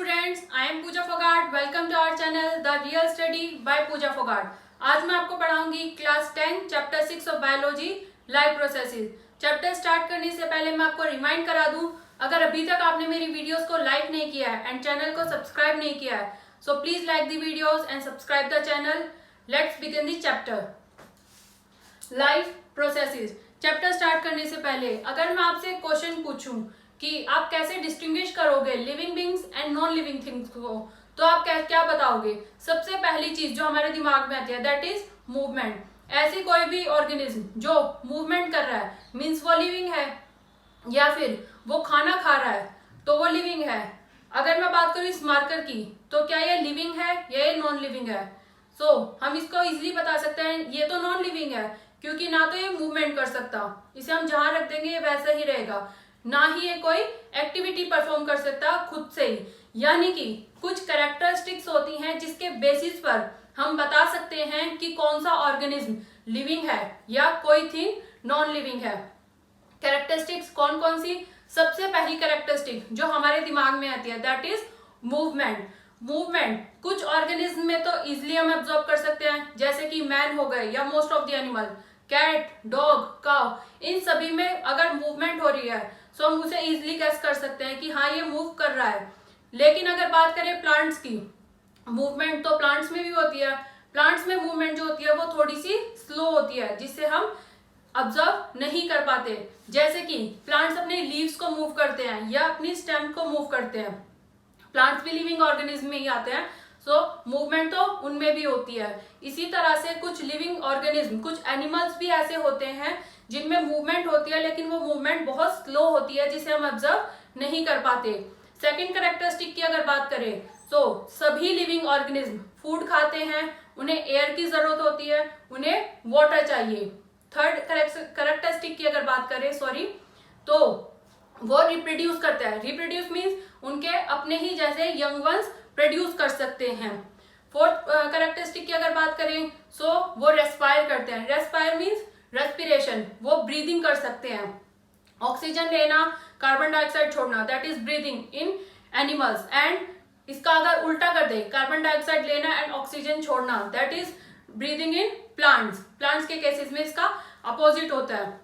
students, I am Pooja Fogart. Welcome to our channel The Real Study by Pooja Fogart. आज मैं आपको पढ़ाऊंगी class 10 chapter 6 of biology life processes. Chapter start करने से पहले मैं आपको रिमाइंड करा दूं, अगर अभी तक आपने मेरी वीडियोस को लाइक नहीं किया है एंड चैनल को सब्सक्राइब नहीं किया है, so please like the videos and subscribe the channel. Let's begin the chapter life processes. Chapter start करने से पहले अगर मैं आपसे एक क्वेश्चन पूछूं कि आप कैसे डिस्टिंग्विश करोगे living beings and non living things को, तो आप क्या बताओगे? सबसे पहली चीज जो हमारे दिमाग में आती है दैट इज मूवमेंट। ऐसी कोई भी ऑर्गेनिज्म जो मूवमेंट कर रहा है मीन्स वो लिविंग है, या फिर वो खाना खा रहा है तो वो लिविंग है। अगर मैं बात करूं इस मार्कर की, तो क्या ये लिविंग है या ये नॉन लिविंग है? सो हम इसको इजिली बता सकते हैं ये तो नॉन लिविंग है, क्योंकि ना तो ये मूवमेंट कर सकता, इसे हम जहां रख देंगे ये वैसा ही रहेगा, ना ही ये कोई एक्टिविटी परफॉर्म कर सकता खुद से ही। यानी कि कुछ कैरेक्टरिस्टिक्स होती हैं जिसके बेसिस पर हम बता सकते हैं कि कौन सा ऑर्गेनिज्म लिविंग है या कोई थिंग नॉन लिविंग है। कैरेक्टरिस्टिक्स कौन कौन सी? सबसे पहली कैरेक्टरिस्टिक जो हमारे दिमाग में आती है दैट इज मूवमेंट। मूवमेंट कुछ ऑर्गेनिज्म में तो इजिली हम ऑब्जर्व कर सकते हैं, जैसे कि मैन हो गए या most of the animal, cat, dog, cow, इन सभी में अगर मूवमेंट हो रही है सो हम उसे इजिली गेस कर सकते हैं कि हाँ ये मूव कर रहा है। लेकिन अगर बात करें प्लांट्स की, मूवमेंट तो प्लांट्स में भी होती है। प्लांट्स में मूवमेंट जो होती है वो थोड़ी सी स्लो होती है, जिससे हम ऑब्जर्व नहीं कर पाते। जैसे कि प्लांट्स अपने लीव्स को मूव करते हैं या अपनी स्टेम को मूव करते हैं। प्लांट्स भी लिविंग ऑर्गेनिज्म में ही आते हैं, सो मूवमेंट तो उनमें भी होती है। इसी तरह से कुछ लिविंग ऑर्गेनिज्म, कुछ एनिमल्स भी ऐसे होते हैं जिनमें मूवमेंट होती है, लेकिन वो मूवमेंट बहुत स्लो होती है जिसे हम ऑब्जर्व नहीं कर पाते। सेकंड कैरेक्टरिस्टिक की अगर बात करें तो सभी लिविंग ऑर्गेनिज्म फूड खाते हैं, उन्हें एयर की जरूरत होती है, उन्हें वाटर चाहिए। थर्ड कैरेक्टरिस्टिक की अगर बात करें तो वो रिप्रोड्यूस करते हैं। रिप्रोड्यूस मीन्स उनके अपने ही जैसे यंग वंस प्रोड्यूस कर सकते हैं। फोर्थ कैरेक्टरिस्टिक की अगर बात करें वो रेस्पायर करते हैं। रेस्पायर मीन्स रेस्पिरेशन, वो ब्रीदिंग कर सकते हैं। ऑक्सीजन लेना, कार्बन डाइऑक्साइड छोड़ना, that is breathing in animals. And इसका अगर उल्टा कर दे, कार्बन डाइऑक्साइड लेना एंड ऑक्सीजन छोड़ना, that is breathing in plants. Plants के केसेस में इसका अपोजिट होता है।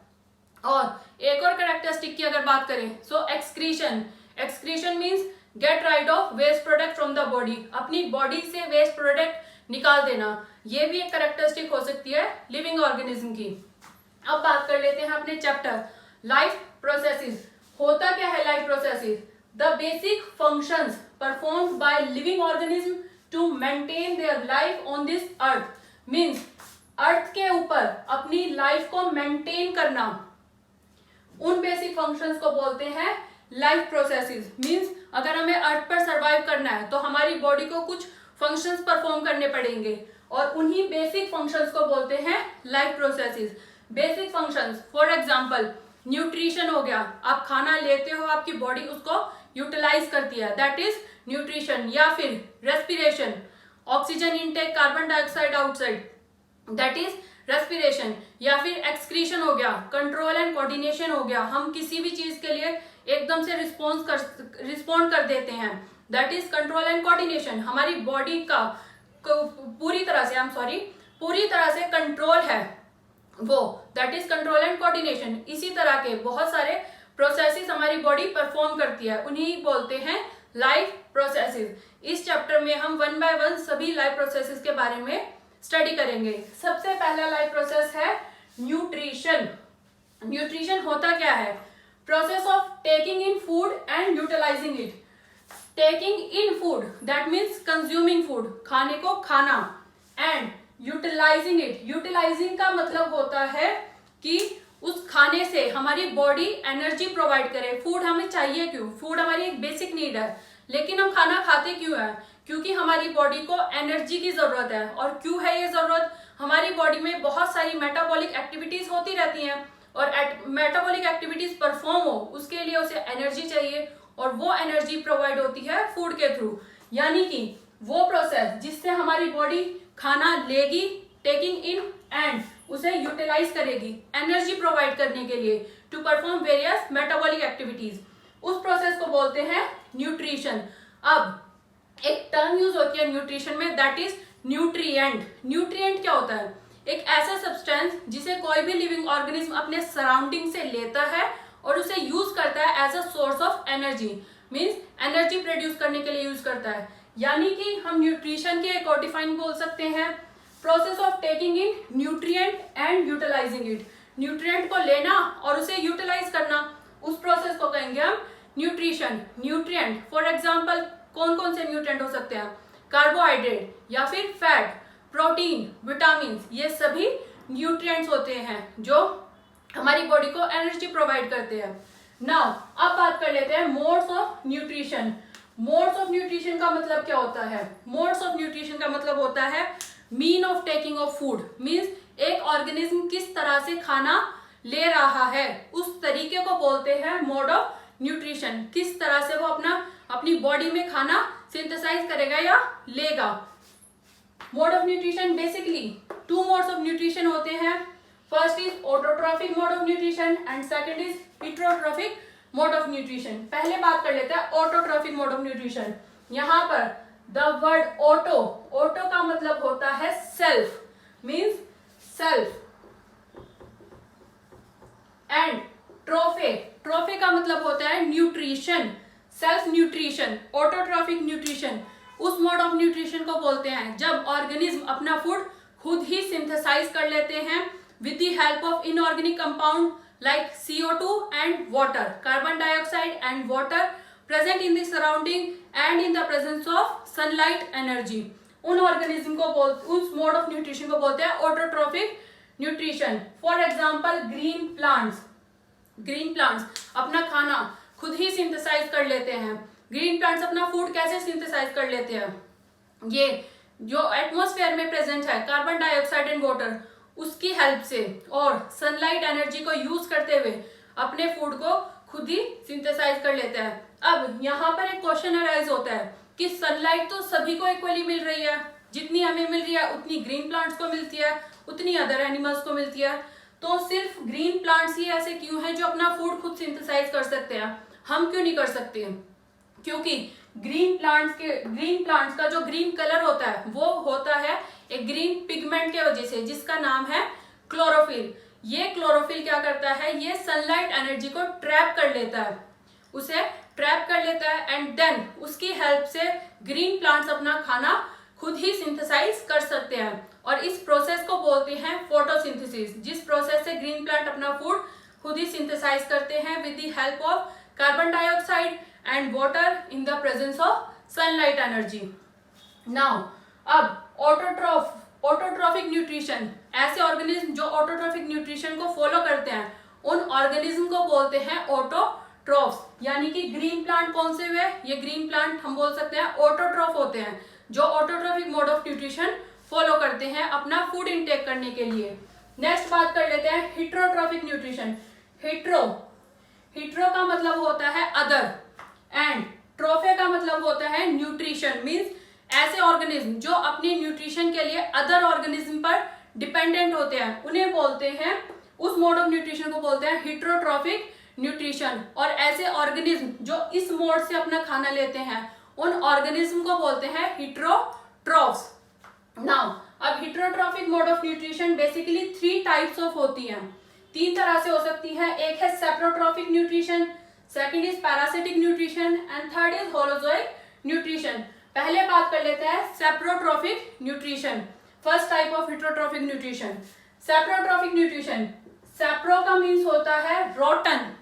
और एक और कैरेक्टरिस्टिक की अगर बात करें excretion. Excretion means get rid of waste product from the body, अपनी बॉडी से वेस्ट प्रोडक्ट निकाल देना। ये भी एक कैरेक्टरिस्टिक हो सकती है लिविंग ऑर्गेनिज्म की। अब बात कर लेते हैं अपने चैप्टर लाइफ प्रोसेसेस। होता क्या है life processes? The basic functions performed by living organism to maintain their life on this earth. Means earth के ऊपर अपनी लाइफ को मेंटेन करना, उन बेसिक फंक्शंस को बोलते हैं लाइफ प्रोसेसेस। मीन्स अगर हमें अर्थ पर सर्वाइव करना है तो हमारी बॉडी को कुछ फंक्शंस परफॉर्म करने पड़ेंगे, और उन्हीं बेसिक फंक्शंस को बोलते हैं life processes. Basic functions for example nutrition हो गया, आप खाना लेते हो, आपकी बॉडी उसको यूटिलाइज करती है, दैट इज न्यूट्रिशन। या फिर respiration, oxygen intake, carbon dioxide outside, that is respiration. या फिर एक्सक्रीशन हो गया, कंट्रोल एंड कोऑर्डिनेशन हो गया, हम किसी भी चीज के लिए एकदम से रिस्पॉन्ड कर देते हैं, that is control and coordination. हमारी बॉडी का पूरी तरह से कंट्रोल है वो, that is control and coordination. इसी तरह के बहुत सारे प्रोसेसेस हमारी बॉडी परफॉर्म करती है, उन्हीं बोलते हैं लाइफ प्रोसेसेस। इस चैप्टर में हम वन बाय वन सभी लाइफ प्रोसेसेस के बारे में स्टडी करेंगे। सबसे पहला लाइफ प्रोसेस है न्यूट्रिशन। न्यूट्रिशन होता क्या है? Process of taking in food and utilising it. Taking in food that means consuming food, खाने को खाना, एंड यूटिलाइजिंग इट। यूटिलाइजिंग का मतलब होता है कि उस खाने से हमारी बॉडी एनर्जी प्रोवाइड करे। फूड हमें चाहिए क्यों? फूड हमारी एक बेसिक नीड है, लेकिन हम खाना खाते क्यों है? क्योंकि हमारी बॉडी को एनर्जी की जरूरत है। और क्यों है ये जरूरत? हमारी बॉडी में बहुत सारी मेटाबॉलिक एक्टिविटीज होती रहती हैं, और मेटाबॉलिक एक्टिविटीज परफॉर्म हो उसके लिए उसे एनर्जी चाहिए, और वो एनर्जी प्रोवाइड होती है फूड के थ्रू। यानी कि वो प्रोसेस जिससे हमारी बॉडी खाना लेगी, टेकिंग इन, एंड उसे यूटिलाइज करेगी एनर्जी प्रोवाइड करने के लिए to perform various metabolic activities, उस प्रोसेस को बोलते हैं न्यूट्रिशन। अब एक टर्म यूज होती है न्यूट्रिशन में, दैट इज न्यूट्रिएंट। न्यूट्रिएंट क्या होता है? एक ऐसा सब्सटेंस जिसे कोई भी लिविंग ऑर्गेनिज्म अपने सराउंडिंग से लेता है और उसे यूज करता है as a source of energy, means energy produce करने के लिए यूज करता है। यानी कि हम न्यूट्रिशन के एक और डिफाइन बोल सकते हैं, process of taking in nutrient and utilising it. Nutrient को लेना और उसे यूटिलाइज करना, उस प्रोसेस को कहेंगे हम न्यूट्रिशन। न्यूट्रिएंट फॉर एग्जांपल कौन कौन से न्यूट्रिएंट हो सकते हैं? कार्बोहाइड्रेट या फिर फैट, प्रोटीन, विटामिन, ये सभी न्यूट्रिएंट्स होते हैं जो हमारी बॉडी को एनर्जी प्रोवाइड करते हैं। नाउ अब बात कर लेते हैं modes of nutrition. Modes of nutrition का मतलब क्या होता है? मोड्स ऑफ न्यूट्रिशन का मतलब होता है mean of taking of food, means एक ऑर्गेनिज्म किस तरह से खाना ले रहा है उस तरीके को बोलते हैं मोड ऑफ न्यूट्रिशन। किस तरह से वो अपनी बॉडी में खाना सिंथेसाइज करेगा या लेगा। Mode of nutrition basically two modes of nutrition होते हैं। First is autotrophic mode of nutrition and second is heterotrophic mode of nutrition. पहले बात कर लेते हैं ऑटोट्रॉफिक मोड ऑफ न्यूट्रिशन। यहाँ पर द वर्ड ऑटो, ऑटो का मतलब होता है सेल्फ, मीन्स सेल्फ, एंड ट्रोफे, ट्रोफे का मतलब होता है nutrition, self nutrition. Autotrophic nutrition उस मोड ऑफ न्यूट्रिशन को बोलते हैं जब ऑर्गेनिज्म अपना फूड खुद ही सिंथेसाइज कर लेते हैं with the help of inorganic compound like CO2 and water, carbon dioxide and water present in the surrounding and in the presence of sunlight energy. उन ऑर्गेनिज्म को उस मोड ऑफ न्यूट्रिशन को बोलते हैं autotrophic nutrition. For example green plants, green plants अपना खाना खुद ही synthesise कर लेते हैं। ग्रीन प्लांट्स अपना फूड कैसे सिंथेसाइज कर लेते हैं? ये जो एटमॉस्फेयर में प्रेजेंट है कार्बन डाइऑक्साइड एंड वाटर, उसकी हेल्प से और सनलाइट एनर्जी को यूज करते हुए अपने फूड को खुद ही सिंथेसाइज कर लेते हैं। अब यहाँ पर एक क्वेश्चन अराइज होता है कि सनलाइट तो सभी को इक्वली मिल रही है, जितनी हमें मिल रही है उतनी ग्रीन प्लांट्स को मिलती है, उतनी अदर एनिमल्स को मिलती है, तो सिर्फ ग्रीन प्लांट्स ही ऐसे क्यों हैं जो अपना फूड खुद सिंथेसाइज कर सकते हैं, हम क्यों नहीं कर सकते? क्योंकि ग्रीन प्लांट्स का जो ग्रीन कलर होता है वो होता है एक ग्रीन पिगमेंट के वजह से जिसका नाम है क्लोरोफिल। ये क्लोरोफिल क्या करता है? ये सनलाइट एनर्जी को ट्रैप कर लेता है, उसे ट्रैप कर लेता है एंड देन उसकी हेल्प से ग्रीन प्लांट्स अपना खाना खुद ही सिंथेसाइज कर सकते हैं और इस प्रोसेस को बोलते हैं फोटोसिंथेसिस। जिस प्रोसेस से ग्रीन प्लांट अपना फूड खुद ही सिंथेसाइज करते हैं with the help of carbon dioxide and water in the presence of sunlight energy. Now अब ऑटोट्रॉफिक न्यूट्रिशन, ऐसे ऑर्गेनिज्म जो ऑटोट्रॉफिक न्यूट्रिशन को फॉलो करते हैं उन ऑर्गेनिज्म को बोलते हैं ऑटोट्रॉफ्स। यानी कि ग्रीन प्लांट कौन से हुए? ये ग्रीन प्लांट हम बोल सकते हैं ऑटोट्रॉफ होते हैं जो autotrophic mode of nutrition follow करते हैं अपना फूड इनटेक करने के लिए। नेक्स्ट बात कर लेते हैं हिट्रोट्रॉफिक न्यूट्रिशन। हिट्रो का मतलब होता है अदर एंड ट्रोफे का मतलब होता है न्यूट्रिशन, मींस ऐसे ऑर्गेनिज्म जो अपने न्यूट्रिशन के लिए अदर ऑर्गेनिज्म पर डिपेंडेंट होते हैं उन्हें बोलते हैं, उस मोड ऑफ न्यूट्रिशन को बोलते हैं हिट्रोट्रॉफिक न्यूट्रिशन। और ऐसे ऑर्गेनिज्म जो इस मोड से अपना खाना लेते हैं उन ऑर्गेनिज्म को बोलते हैं हिट्रोट्रॉफ्स। नाउ अब heterotrophic mode of nutrition basically 3 types of होती हैं, 3 तरह से हो सकती है। एक है saprotrophic nutrition, second is parasitic nutrition and third is holozoic nutrition. पहले बात कर लेते हैं saprotrophic nutrition, first type of heterotrophic nutrition. Saprotrophic nutrition, सेप्रो का मीन्स होता है रोटन,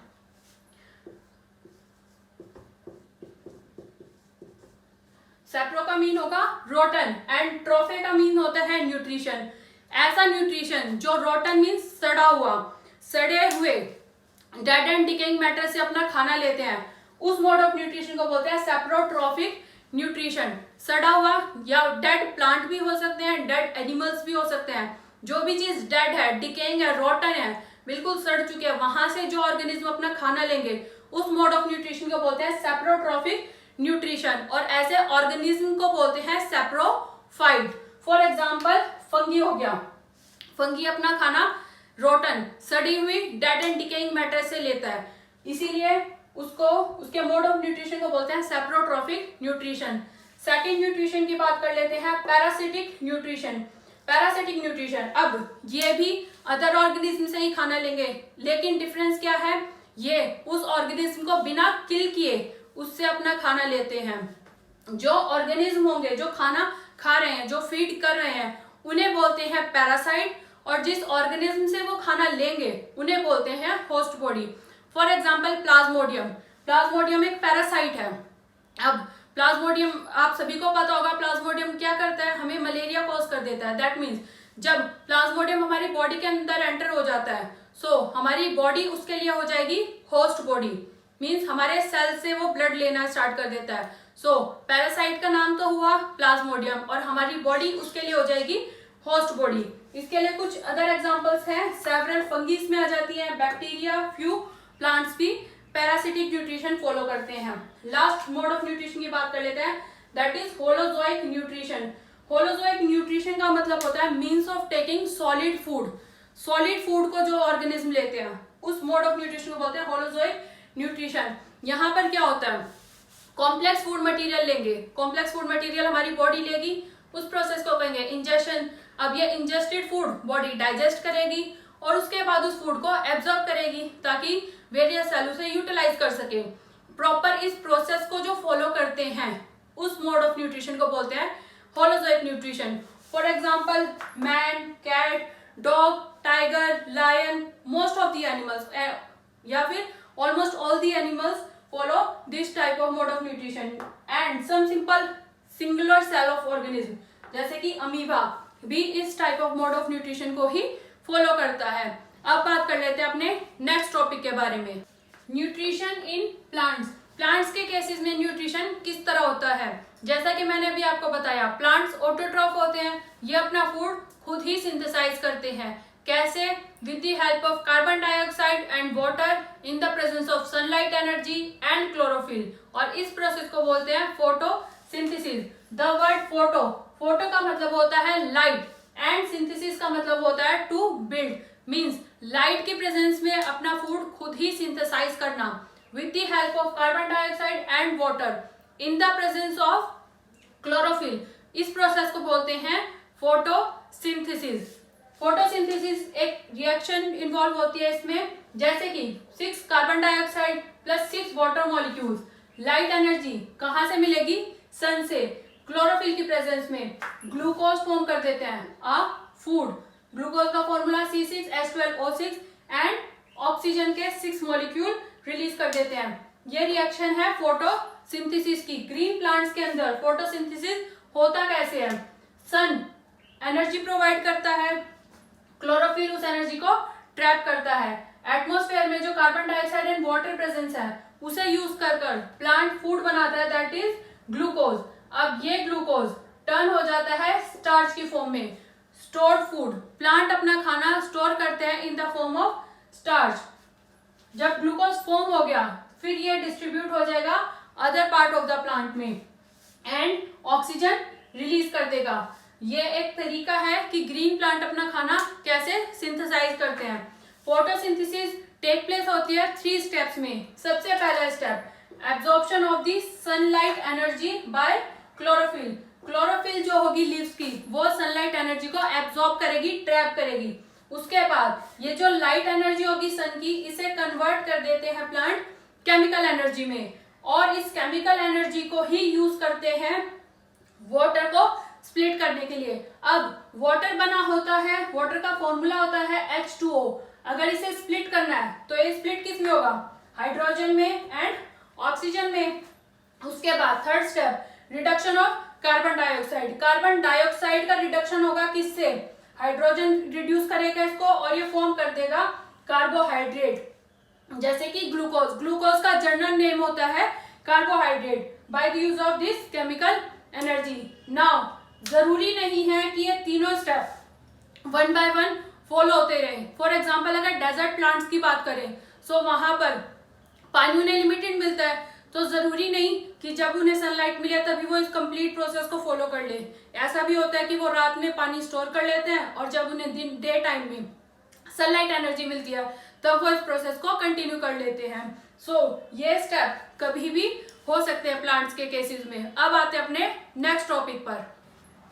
सेप्रो का मीन होगा रोटन एंड ट्रोफे का मीन होता है न्यूट्रिशन। ऐसा न्यूट्रिशन जो रोटन मीन्स सड़ा हुआ, सड़े हुए डेड एंड डिकेइंग मैटर से अपना खाना लेते हैं, उस मोड ऑफ न्यूट्रिशन को बोलते हैं सेप्रोट्रॉफिक न्यूट्रिशन। सड़ा हुआ या डेड प्लांट भी हो सकते हैं, डेड एनिमल्स भी हो सकते हैं, जो भी चीज डेड है, डिकेइंग है, रोटन है, बिल्कुल सड़ चुके हैं, वहां से जो ऑर्गेनिज्म अपना खाना लेंगे उस मोड ऑफ न्यूट्रिशन को बोलते हैं सेप्रोट्रॉफिक न्यूट्रिशन। और ऐसे ऑर्गेनिज्म को बोलते हैं सेप्रोफाइट। फॉर एग्जाम्पल फंगी हो गया, फंगी अपना खाना रोटन, सड़ी हुई डेड एंड डिकेइंग मैटर से लेता है, इसीलिए उसको उसके मोड ऑफ न्यूट्रिशन को बोलते हैं सेप्रोट्रॉफिक न्यूट्रिशन। सेकेंड न्यूट्रिशन की बात कर लेते हैं, पैरासिटिक न्यूट्रिशन। पैरासिटिक न्यूट्रिशन, अब ये भी अदर ऑर्गेनिज्म से ही खाना लेंगे, लेकिन डिफरेंस क्या है, ये उस ऑर्गेनिज्म को बिना किल किए उससे अपना खाना लेते हैं। जो ऑर्गेनिज्म होंगे जो खाना खा रहे हैं, जो फीड कर रहे हैं, उन्हें बोलते हैं पैरासाइट, और जिस ऑर्गेनिज्म से वो खाना लेंगे उन्हें बोलते हैं host body. For example Plasmodium, Plasmodium एक पैरासाइट है। अब प्लाज्मोडियम आप सभी को पता होगा, प्लाज्मोडियम क्या करता है, हमें मलेरिया कॉज कर देता है। दैट मीन्स जब प्लाज्मोडियम हमारी बॉडी के अंदर एंटर हो जाता है, सो हमारी बॉडी उसके लिए हो जाएगी होस्ट बॉडी, मीन्स हमारे सेल से वो ब्लड लेना स्टार्ट कर देता है। सो पैरासाइट का नाम तो हुआ प्लाज्मोडियम, और हमारी बॉडी उसके लिए हो जाएगी होस्ट बॉडी। इसके लिए कुछ अदर एग्जांपल्स हैं, सेवरल फंगीज में आ जाती है, बैक्टीरिया, फ्यू प्लांट्स भी पैरासिटिक न्यूट्रिशन फॉलो करते हैं। लास्ट मोड ऑफ न्यूट्रिशन की बात कर लेते हैं, that is holozoic nutrition. Holozoic nutrition का मतलब होता है means of taking solid food. Solid food को जो ऑर्गेनिज्म लेते हैं उस मोड ऑफ न्यूट्रिशन को बोलते हैं होलोजोइक न्यूट्रिशन। यहाँ पर क्या होता है, कॉम्प्लेक्स फूड मटेरियल लेंगे, कॉम्प्लेक्स फूड मटेरियल हमारी बॉडी लेगी, उस प्रोसेस को कहेंगे इंजेशन। अब ये इंजेस्टेड फूड बॉडी डाइजेस्ट करेगी और उसके बाद उस फूड को एब्जॉर्ब करेगी ताकि वेरियस सेल उसे यूटिलाइज कर सके। प्रॉपर इस प्रोसेस को जो फॉलो करते हैं उस मोड ऑफ न्यूट्रिशन को बोलते हैं holozoic nutrition. For example man, cat, dog, tiger, lion, most of the animals या फिर almost all the animals follow this type of mode of nutrition, and some simple singular cell of organism जैसे कि amoeba भी इस type of mode of nutrition को ही follow करता है। अब बात कर लेते हैं अपने नेक्स्ट टॉपिक के बारे में, न्यूट्रिशन इन प्लांट्स। प्लांट्स के केसेस में न्यूट्रिशन किस तरह होता है, जैसा कि मैंने अभी आपको बताया, प्लांट्स ऑटोट्रॉफ होते हैं, ये अपना फूड खुद ही सिंथेसाइज करते हैं। कैसे? With the help of carbon dioxide and water in the presence of sunlight energy and chlorophyll, और इस प्रोसेस को बोलते हैं photosynthesis. The word photo, photo का मतलब होता है लाइट एंड सिंथेसिस का मतलब होता है टू बिल्ड, मींस लाइट के प्रेजेंस में अपना फूड खुद ही सिंथेसाइज करना with the help of carbon dioxide and water in the presence of chlorophyll. इस प्रोसेस को बोलते हैं फोटोसिंथेसिस। फोटोसिंथेसिस एक रिएक्शन इन्वॉल्व होती है इसमें, जैसे कि 6 carbon dioxide plus 6 water molecules. Light energy कहाँ से मिलेगी? सन से। क्लोरोफिल की प्रेजेंस में ग्लूकोज फॉर्म कर देते हैं अ फूड। ग्लूकोज का फॉर्मूला C6H12O6 एंड ऑक्सीजन के 6 मॉलिक्यूल रिलीज कर देते हैं। ये रिएक्शन है फोटोसिंथेसिस की। ग्रीन प्लांट्स के अंदर फोटोसिंथेसिस होता कैसे है? सन एनर्जी प्रोवाइड करता है, क्लोरोफिल उस एनर्जी को ट्रैप करता है। एटमॉस्फेयर में जो carbon dioxide and water presence है उसे यूज कर प्लांट फूड बनाता है, दैट इज ग्लूकोज। अब ये ग्लूकोज टर्न हो जाता है स्टार्च की फॉर्म में। स्टोर्ड फूड, प्लांट अपना खाना स्टोर करते हैं in the form of starch. जब ग्लूकोज फॉर्म हो गया फिर ये डिस्ट्रीब्यूट हो जाएगा other part of the plant में एंड ऑक्सीजन रिलीज कर देगा। ये एक तरीका है कि ग्रीन प्लांट अपना खाना कैसे सिंथेसाइज करते हैं। फोटोसिंथेसिस टेक प्लेस होती है 3 स्टेप्स में। सबसे पहला step absorption of the sunlight energy by chlorophyll. Chlorophyll जो होगी लीव्स की वो सनलाइट एनर्जी को एब्जॉर्ब करेगी, ट्रैप करेगी। उसके बाद ये जो लाइट एनर्जी होगी सन की, इसे कन्वर्ट कर देते हैं प्लांट केमिकल एनर्जी में, और इस केमिकल एनर्जी को ही यूज करते हैं वाटर को स्प्लिट करने के लिए। अब वाटर बना होता है, वाटर का फॉर्मूला होता है H2O। अगर इसे स्प्लिट करना है तो ये स्प्लिट किस में होगा? हाइड्रोजन में एंड ऑक्सीजन में। उसके बाद third step reduction of carbon dioxide. Carbon dioxide का रिडक्शन होगा किससे? हाइड्रोजन रिड्यूस करेगा इसको और ये फॉर्म कर देगा कार्बोहाइड्रेट, जैसे कि ग्लूकोज। ग्लूकोज का जनरल नेम होता है carbohydrate by the use of this chemical energy. Now जरूरी नहीं है कि ये तीनों स्टेप 1 बाय 1 फॉलो होते रहे। फॉर एग्जाम्पल अगर डेजर्ट प्लांट्स की बात करें तो वहां पर पानी उन्हें लिमिटेड मिलता है, तो जरूरी नहीं कि जब उन्हें सनलाइट मिले तभी वो इस कंप्लीट प्रोसेस को फॉलो कर ले। ऐसा भी होता है कि वो रात में पानी स्टोर कर लेते हैं और जब उन्हें डे टाइम में सनलाइट एनर्जी मिलती है तब वो इस प्रोसेस को कंटिन्यू कर लेते हैं। सो ये स्टेप कभी भी हो सकते हैं प्लांट्स के केसेस में। अब आते हैं अपने नेक्स्ट टॉपिक पर,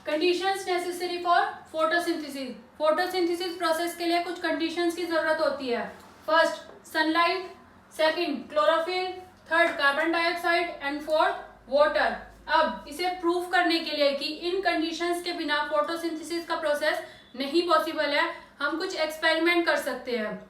conditions necessary for photosynthesis. Photosynthesis process के लिए कुछ कंडीशंस की जरूरत होती है। First sunlight, second chlorophyll, third carbon dioxide and fourth water. अब इसे प्रूव करने के लिए कि इन कंडीशंस के बिना फोटोसिंथेसिस का प्रोसेस नहीं पॉसिबल है, हम कुछ एक्सपेरिमेंट कर सकते हैं।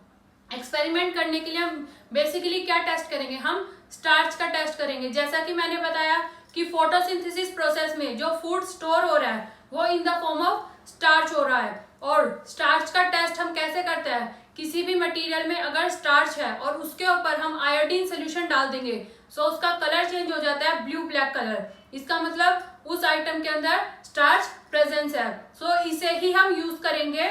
एक्सपेरिमेंट करने के लिए हम बेसिकली क्या टेस्ट करेंगे, हम स्टार्च का टेस्ट करेंगे। जैसा कि मैंने बताया कि फोटोसिंथेसिस प्रोसेस में जो फूड स्टोर हो रहा है वो in the form of starch हो रहा है। और स्टार्च का टेस्ट हम कैसे करते हैं, किसी भी मटेरियल में अगर स्टार्च है और उसके ऊपर हम आयोडीन सोल्यूशन डाल देंगे सो उसका कलर चेंज हो जाता है ब्लू ब्लैक कलर। इसका मतलब उस आइटम के अंदर स्टार्च प्रेजेंस है। सो इसे ही हम यूज करेंगे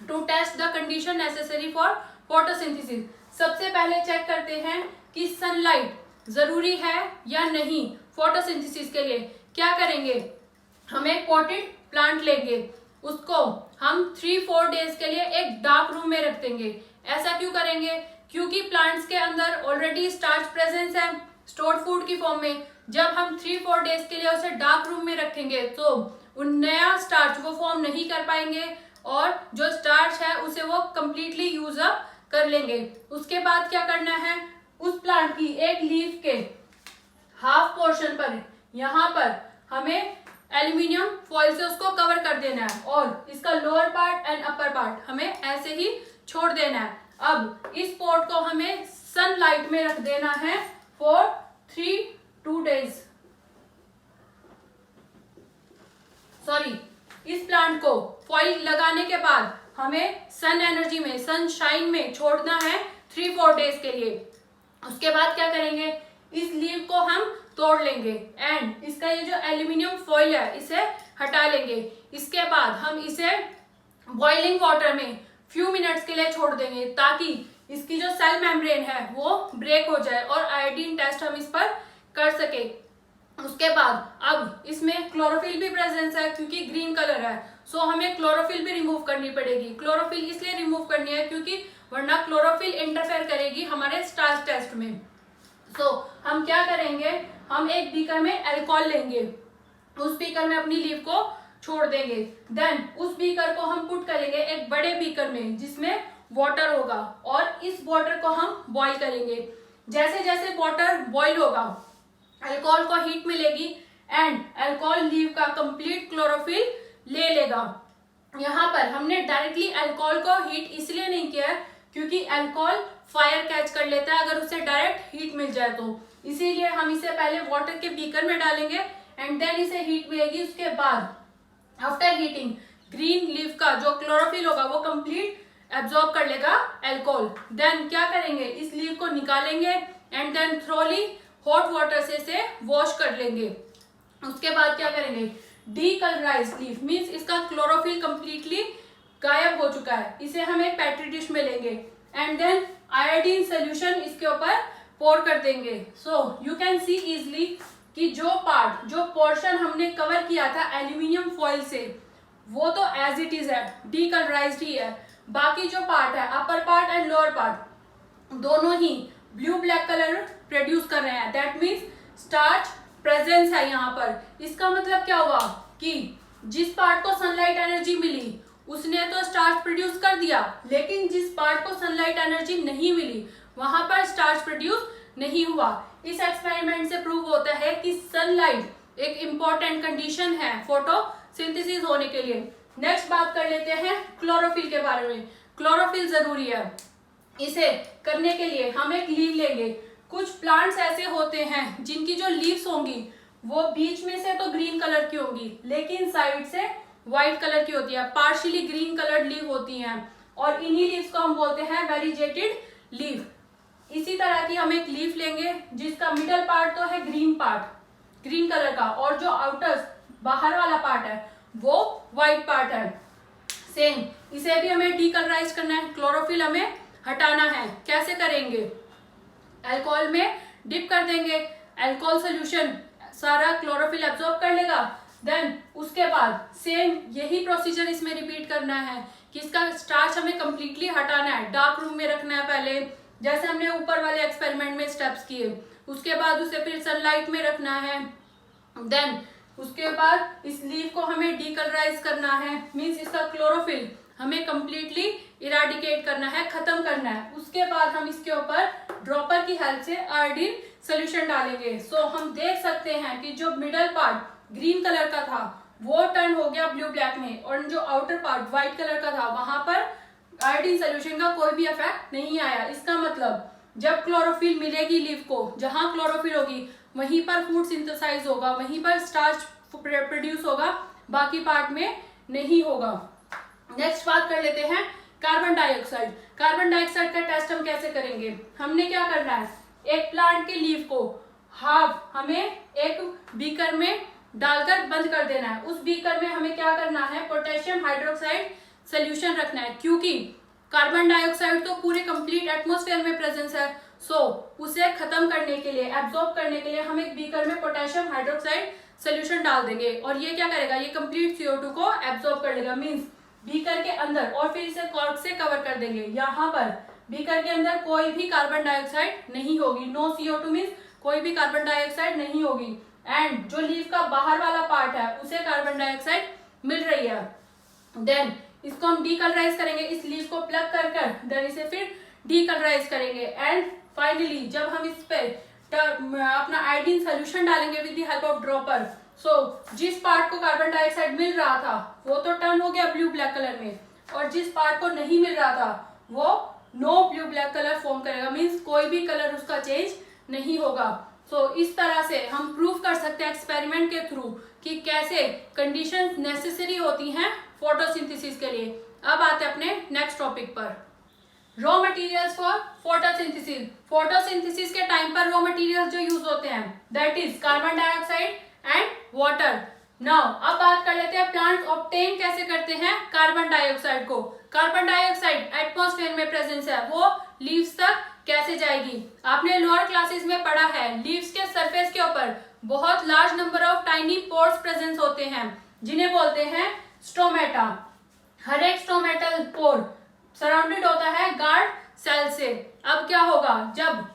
to test the condition necessary for photosynthesis. सबसे पहले चेक करते हैं कि सनलाइट जरूरी है या नहीं फोटोसिंथेसिस के लिए। क्या करेंगे, हम एक पॉटेड प्लांट लेंगे, उसको हम 3-4 डेज के लिए एक डार्क रूम में रख देंगे। ऐसा क्यों करेंगे, क्योंकि प्लांट्स के अंदर ऑलरेडी स्टार्च प्रेजेंस है स्टोर्ड फूड की फॉर्म में। जब हम 3-4 डेज के लिए उसे डार्क रूम में रखेंगे तो उन नया स्टार्च वो फॉर्म नहीं कर पाएंगे और जो स्टार्च है उसे वो कंप्लीटली यूज अप कर लेंगे। उसके बाद क्या करना है, उस प्लांट की एक लीफ के हाफ पोर्शन पर यहाँ पर हमें एल्यूमिनियम फॉइल से उसको कवर कर देना है और इसका lower part and upper part हमें ऐसे ही छोड़ देना है। अब इस पॉट को हमें सनलाइट में रख देना है फॉर 3-2 डेज। इस प्लांट को फॉइल लगाने के बाद हमें सन एनर्जी में, सनशाइन में छोड़ना है 3-4 डेज के लिए। उसके बाद क्या करेंगे, इस लीव को हम तोड़ लेंगे एंड इसका ये जो एल्यूमिनियम फॉइल है इसे हटा लेंगे। इसके बाद हम इसे बॉइलिंग वाटर में फ्यू मिनट्स के लिए छोड़ देंगे ताकि इसकी जो सेल मेम्ब्रेन है वो ब्रेक हो जाए और आयोडीन टेस्ट हम इस पर कर सके। उसके बाद अब इसमें क्लोरोफिल भी प्रेजेंस है क्योंकि ग्रीन कलर है, सो हमें क्लोरोफिल भी रिमूव करनी पड़ेगी। क्लोरोफिल इसलिए रिमूव करनी है क्योंकि वरना क्लोरोफिल इंटरफेयर करेगी हमारे स्टार्च टेस्ट में। सो हम क्या करेंगे, हम एक बीकर में अल्कोहल लेंगे, उस बीकर में अपनी लीव को छोड़ देंगे। देन उस बीकर को हम पुट करेंगे एक बड़े बीकर में जिसमें वाटर होगा और इस वाटर को हम बॉईल करेंगे। जैसे जैसे वाटर बॉईल होगा अल्कोहल को हीट मिलेगी एंड अल्कोहल लीव का कंप्लीट क्लोरोफिल ले लेगा। यहाँ पर हमने डायरेक्टली अल्कोहल को हीट इसलिए नहीं किया क्योंकि अल्कोहल फायर कैच कर लेता है अगर उसे डायरेक्ट हीट मिल जाए तो, इसीलिए हम इसे पहले वाटर के बीकर में डालेंगे एंड देन इसे हीट मिलेगी। उसके बाद आफ्टर हीटिंग ग्रीन लीफ का जो क्लोरोफिल होगा वो कंप्लीट एब्जॉर्ब कर लेगा अल्कोहल। देन क्या करेंगे, इस लीफ को निकालेंगे and then thoroughly hot water से इसे वॉश कर लेंगे। उसके बाद क्या करेंगे, डीकलराइज्ड लीफ मींस इसका क्लोरोफिल कंप्लीटली गायब हो चुका है। इसे हम एक पेट्री डिश में लेंगे एंड देन आयोडीन सोल्यूशन इसके ऊपर पोर कर देंगे। So you can see easily कि जो पोर्शन हमने कवर किया था एल्यूमिनियम फॉइल से वो तो एज इट इज है, डीकलराइज्ड ही है। बाकी जो पार्ट है upper part and lower part दोनों ही ब्लू ब्लैक कलर प्रोड्यूस कर रहे हैं। दैट मीन्स स्टार्च प्रेजेंस है यहाँ पर। इसका मतलब क्या हुआ कि जिस पार्ट को सनलाइट एनर्जी मिली उसने तो स्टार्च प्रोड्यूस कर दिया, लेकिन जिस पार्ट को सनलाइट एनर्जी नहीं मिली वहां पर स्टार्च प्रोड्यूस नहीं हुआ। इस एक्सपेरिमेंट से प्रूव होता है कि सनलाइट एक इंपॉर्टेंट कंडीशन है फोटोसिंथेसिस होने के लिए। नेक्स्ट बात कर लेते हैं क्लोरोफिल के बारे में। क्लोरोफिल जरूरी है, इसे करने के लिए हम एक लीव लेंगे। कुछ प्लांट्स ऐसे होते हैं जिनकी जो लीव्स होंगी वो बीच में से तो ग्रीन कलर की होंगी लेकिन साइड से व्हाइट कलर की होती है, पार्शियली ग्रीन कलर्ड लीव होती हैं और इन्हीं लीव्स को हम बोलते हैं वेरीजेटेड लीव। इसी तरह की हम एक लीफ लेंगे जिसका मिडल पार्ट तो है ग्रीन कलर का और जो आउटर बाहर वाला पार्ट है वो व्हाइट पार्ट है। सेम इसे भी हमें डीकलराइज करना है, क्लोरोफिल हमें हटाना है। कैसे करेंगे, अल्कोहल में डिप कर देंगे, अल्कोहल सोल्यूशन सारा क्लोरोफिल एब्जॉर्ब कर लेगा। देन उसके बाद सेम यही प्रोसीजर इसमें रिपीट करना है कि इसका स्टार्च हमें कंप्लीटली हटाना है, डार्क रूम में रखना है पहले, जैसे हमने ऊपर वाले एक्सपेरिमेंट में स्टेप्स किए। उसके बाद उसे फिर सनलाइट में रखना है। देन उसके बाद इस लीफ को हमें डीकलराइज करना है, मीन्स इसका क्लोरोफिल हमें कंप्लीटली इराडिकेट करना है, खत्म करना है। उसके बाद हम इसके ऊपर ड्रॉपर की हेल्प से आयोडीन सोल्यूशन डालेंगे। सो हम देख सकते हैं कि जो मिडल पार्ट ग्रीन कलर का था वो टर्न हो गया ब्लू ब्लैक में, और जो आउटर पार्ट व्हाइट कलर का था वहां पर आयोडीन सोल्यूशन का कोई भी इफेक्ट नहीं आया। इसका मतलब जब क्लोरोफिल मिलेगी लीफ को, जहां क्लोरोफिल होगी वहीं पर फूड सिंथेसाइज होगा, वहीं पर स्टार्च प्रोड्यूस होगा, बाकी पार्ट में नहीं होगा। नेक्स्ट बात कर लेते हैं कार्बन डाइऑक्साइड। कार्बन डाइऑक्साइड का टेस्ट हम कैसे करेंगे? हमने क्या करना है, एक प्लांट के लीफ को हाफ हमें एक बीकर में डालकर बंद कर देना है। उस बीकर में हमें क्या करना है, पोटेशियम हाइड्रोक्साइड सोल्यूशन रखना है, क्योंकि कार्बन डाइऑक्साइड तो पूरे कंप्लीट एटमॉस्फेयर में प्रेजेंस है। सो उसे खत्म करने के लिए, एब्जॉर्ब करने के लिए हम एक बीकर में पोटेशियम हाइड्रोक्साइड सोल्यूशन डाल देंगे, और ये क्या करेगा, ये कंप्लीट CO2 को एब्जॉर्ब कर लेगा, मींस बीकर के अंदर, और फिर इसे कॉर्क से कवर कर देंगे। यहाँ पर बीकर के अंदर कोई भी कार्बन डाइऑक्साइड नहीं होगी, नो CO2 मींस कोई भी कार्बन डाइऑक्साइड नहीं होगी। एंड जो लीफ का बाहर वाला पार्ट है उसे कार्बन डाइऑक्साइड मिल रही है। देन इसको हम डीकलराइज करेंगे, इस लीफ को प्लग कर कर देन इसे फिर डीकलराइज करेंगे। एंड फाइनली जब हम इस पे अपना आयोडीन सोल्यूशन डालेंगे with the help of dropper, so जिस पार्ट को कार्बन डाइऑक्साइड मिल रहा था वो तो टर्न हो गया ब्लू ब्लैक कलर में, और जिस पार्ट को नहीं मिल रहा था वो no blue black colour form करेगा, मीन्स कोई भी कलर उसका चेंज नहीं होगा। सो इस तरह से हम प्रूव कर सकते हैं एक्सपेरिमेंट के थ्रू कि कैसे कंडीशंस नेसेसरी होती हैं फोटोसिंथेसिस के लिए। अब आते हैं अपने नेक्स्ट टॉपिक पर, raw materials for photosynthesis. Photosynthesis के टाइम पर रॉ मटेरियल्स जो यूज होते हैं that is carbon dioxide and water. Now अब बात कर लेते हैं प्लांट्स ऑब्टेन कैसे करते हैं कार्बन डाइऑक्साइड को। कार्बन डाइऑक्साइड एटमॉस्फेयर में प्रेजेंस है, वो लीव्स तक कैसे जाएगी? आपने लोअर क्लासेस में पढ़ा है लीव्स के सरफेस के ऊपर बहुत large number of tiny pores presence होते हैं, जिन्हें बोलते हैं स्टोमेटा। हर एक स्टोमेटल पोर सराउंडेड होता है गार्ड सेल से। अब क्या होगा, जब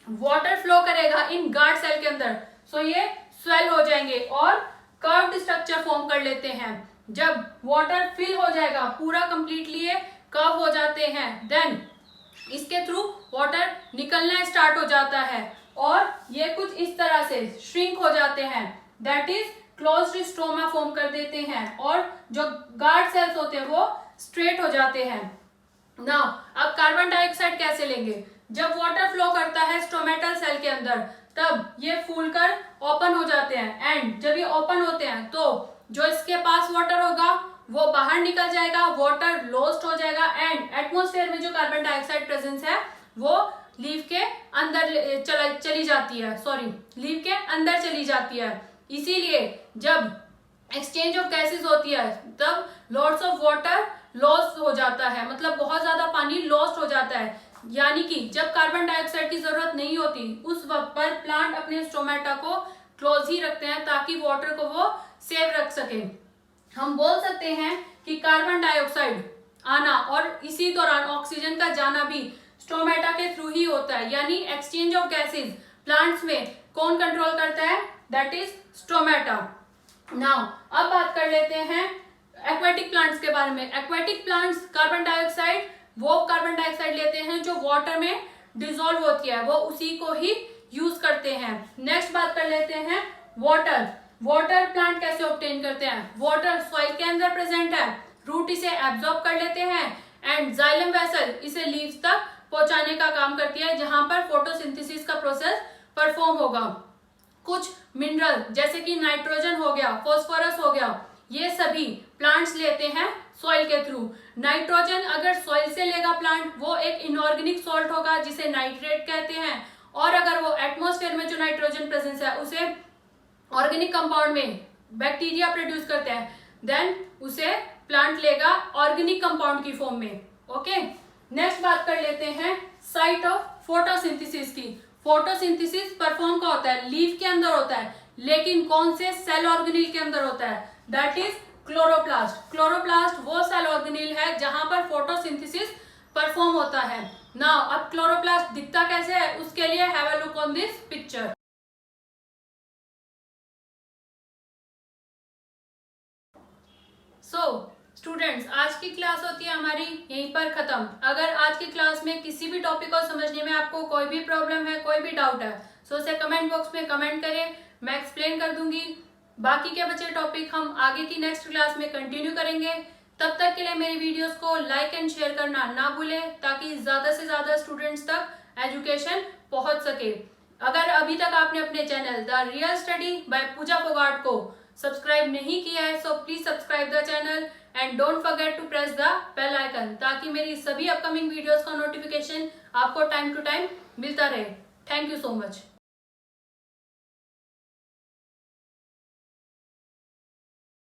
वाटर फ्लो करेगा इन गार्ड सेल के अंदर, सो ये स्वेल हो जाएंगे और कर्व्ड स्ट्रक्चर फॉर्म कर लेते हैं। जब वाटर फिल हो जाएगा पूरा कंप्लीटली ये कर्व हो जाते हैं, देन इसके थ्रू वाटर निकलना स्टार्ट हो जाता है और ये कुछ इस तरह से श्रिंक हो जाते हैं, that is closed stoma form कर देते हैं, और जो गार्ड सेल्स होते हैं वो स्ट्रेट हो जाते हैं। नाउ अब कार्बन डाइऑक्साइड कैसे लेंगे? जब वाटर फ्लो करता है स्टोमेटल सेल के अंदर तब ये फूलकर ओपन हो जाते हैं, एंड जब ये ओपन होते हैं तो जो इसके पास वाटर होगा वो बाहर निकल जाएगा, वाटर लॉस्ट हो जाएगा, एंड एटमॉस्फेयर में जो कार्बन डाइऑक्साइड प्रेजेंस है वो लीफ के अंदर चली जाती है, लीफ के अंदर चली जाती है। इसीलिए जब एक्सचेंज ऑफ गैसेस होती है तब लॉट्स ऑफ वाटर लॉस हो जाता है, मतलब बहुत ज्यादा पानी लॉस्ट हो जाता है। यानी कि जब कार्बन डाइऑक्साइड की जरूरत नहीं होती उस वक्त पर प्लांट अपने स्टोमेटा को क्लोज ही रखते हैं ताकि वाटर को वो सेव रख सके। हम बोल सकते हैं कि कार्बन डाइऑक्साइड आना और इसी दौरान ऑक्सीजन का जाना भी स्टोमेटा के थ्रू ही होता है, यानी एक्सचेंज ऑफ गैसेस प्लांट्स में कौन कंट्रोल करता है? That is stomata. नाउ अब बात कर लेते हैं एक्वेटिक प्लांट्स के बारे में। एक्वेटिक प्लांट्स कार्बन डाइऑक्साइड वो कार्बन डाइऑक्साइड लेते हैं जो वाटर में डिसॉल्व होती है, वो उसी को ही यूज करते हैं। नेक्स्ट बात कर लेते हैं वाटर। वाटर प्लांट कैसे ऑब्टेन करते हैं? वाटर सॉइल के अंदर प्रेजेंट है, रूट इसे एब्जॉर्ब कर लेते हैं एंड जाइलम वेसल इसे लीव्स तक पहुंचाने का काम करती है, जहां पर फोटोसिंथेसिस का प्रोसेस परफॉर्म होगा। कुछ मिनरल जैसे कि नाइट्रोजन हो गया, फॉस्फोरस हो गया, ये सभी प्लांट्स लेते हैं सॉइल के थ्रू। नाइट्रोजन अगर सॉइल से लेगा प्लांट वो एक इनऑर्गेनिक सॉल्ट होगा जिसे नाइट्रेट कहते हैं, और अगर वो एटमॉस्फेयर में जो नाइट्रोजन प्रेजेंस है उसे ऑर्गेनिक कंपाउंड में बैक्टीरिया प्रोड्यूस करते हैं, देन उसे प्लांट लेगा ऑर्गेनिक कंपाउंड की फॉर्म में। ओके, नेक्स्ट बात कर लेते हैं साइट ऑफ फोटोसिंथेसिस की। फोटोसिंथेसिस परफॉर्म का होता है लीफ के अंदर होता है, लेकिन कौन से सेल ऑर्गेनिल के अंदर होता है? That is chloroplast. क्लोरोप्लास्ट वो सेल ऑर्गेनिल है जहां पर फोटोसिंथेसिस परफॉर्म होता है। नाउ अब क्लोरोप्लास्ट दिखता कैसे है उसके लिए have a look on this picture. So students, आज की क्लास होती है हमारी यहीं पर खत्म। अगर आज की क्लास में किसी भी टॉपिक को समझने में आपको कोई भी प्रॉब्लम है, कोई भी डाउट है, सो उसे कमेंट बॉक्स में कमेंट करें, मैं एक्सप्लेन कर दूंगी। बाकी के बचे टॉपिक हम आगे की नेक्स्ट क्लास में कंटिन्यू करेंगे। तब तक के लिए मेरी वीडियोस को लाइक एंड शेयर करना ना भूलें, ताकि ज्यादा से ज्यादा स्टूडेंट्स तक एजुकेशन पहुंच सके। अगर अभी तक आपने अपने channel the real study by Pooja Phogat को सब्सक्राइब नहीं किया है, so please subscribe the channel and don't forget to press the bell icon, ताकि मेरी सभी अपकमिंग वीडियोस का नोटिफिकेशन आपको टाइम टू टाइम मिलता रहे। Thank you so much.